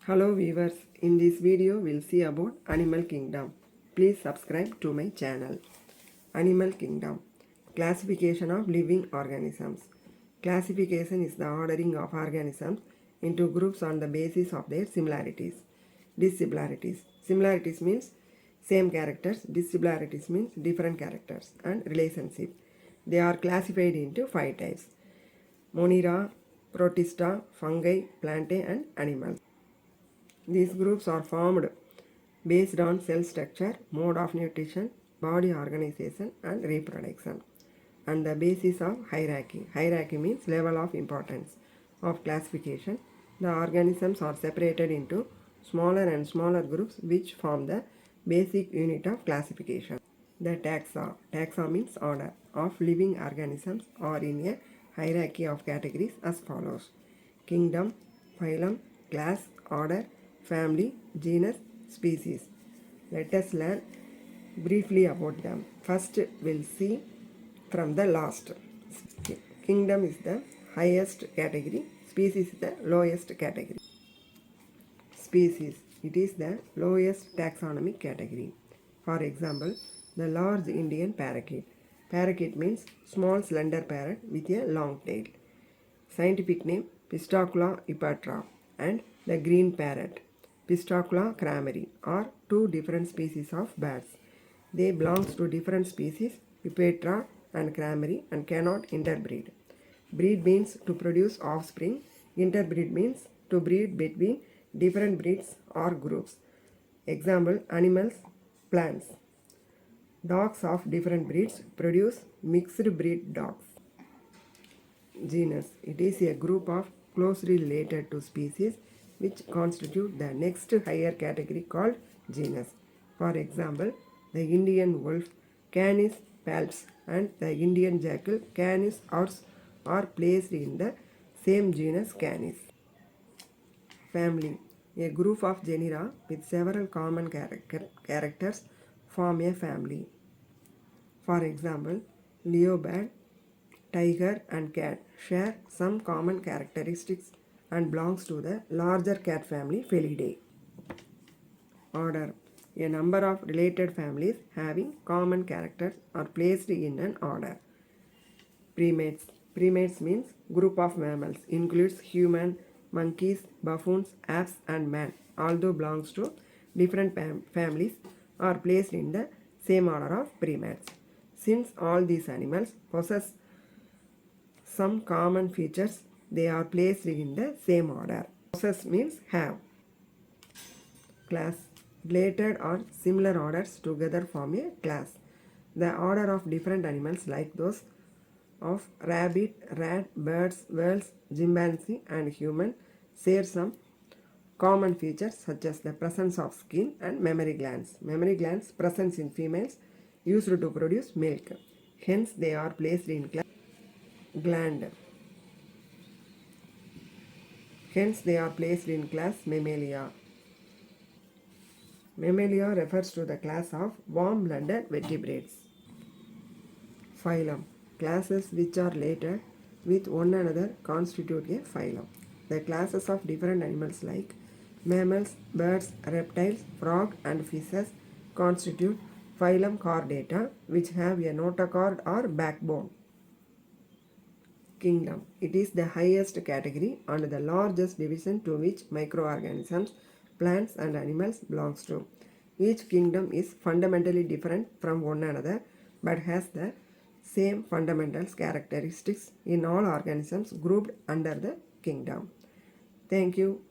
Hello viewers, in this video we'll see about Animal Kingdom. Please subscribe to my channel. Animal Kingdom. Classification of living organisms. Classification is the ordering of organisms into groups on the basis of their similarities. Dissimilarities. Similarities means same characters, dissimilarities means different characters and relationship. They are classified into 5 types: Monera, Protista, fungi, plantae and animals. These groups are formed based on cell structure, mode of nutrition, body organization and reproduction, and the basis of hierarchy. Hierarchy means level of importance of classification. The organisms are separated into smaller and smaller groups which form the basic unit of classification. The taxa. Taxa means order of living organisms are in a hierarchy of categories as follows: kingdom, phylum, class, order, family, genus, species. Let us learn briefly about them. First, we'll see from the last. Kingdom is the highest category. Species is the lowest category. Species, it is the lowest taxonomic category. For example, the large Indian parakeet. Parakeet means small slender parrot with a long tail. Scientific name Pistacula epatra, and the green parrot Pistacula crameri are two different species of birds. They belong to different species Epatra and crameri and cannot interbreed. Breed means to produce offspring. Interbreed means to breed between different breeds or groups. Example: animals, plants. Dogs of different breeds produce mixed breed dogs. Genus, it is a group of closely related to species which constitute the next higher category called genus. For example, the Indian wolf Canis palps and the Indian jackal Canis urs are placed in the same genus Canis. Family, a group of genera with several common characters form a family. For example, leopard, tiger and cat share some common characteristics and belongs to the larger cat family Felidae. Order, a number of related families having common characters are placed in an order. Primates. Primates means group of mammals, includes human, monkeys, buffoons, apes and man, although belongs to different families, are placed in the same order of primates. Since all these animals possess some common features, they are placed in the same order. Possess means have. Class. Related or similar orders together form a class. The order of different animals like those of rabbit, rat, birds, whales, chimpanzee and human share some common features such as the presence of skin and mammary glands. Mammary glands present in females used to produce milk. Hence they are placed in class gland. Hence they are placed in class Mammalia. Mammalia refers to the class of warm-blooded vertebrates. Phylum. Classes which are related with one another constitute a phylum. The classes of different animals like mammals, birds, reptiles, frogs and fishes constitute phylum Chordata, which have a notochord or backbone. Kingdom. It is the highest category and the largest division to which microorganisms, plants and animals belongs to. Each kingdom is fundamentally different from one another but has the same fundamental characteristics in all organisms grouped under the kingdom. Thank you.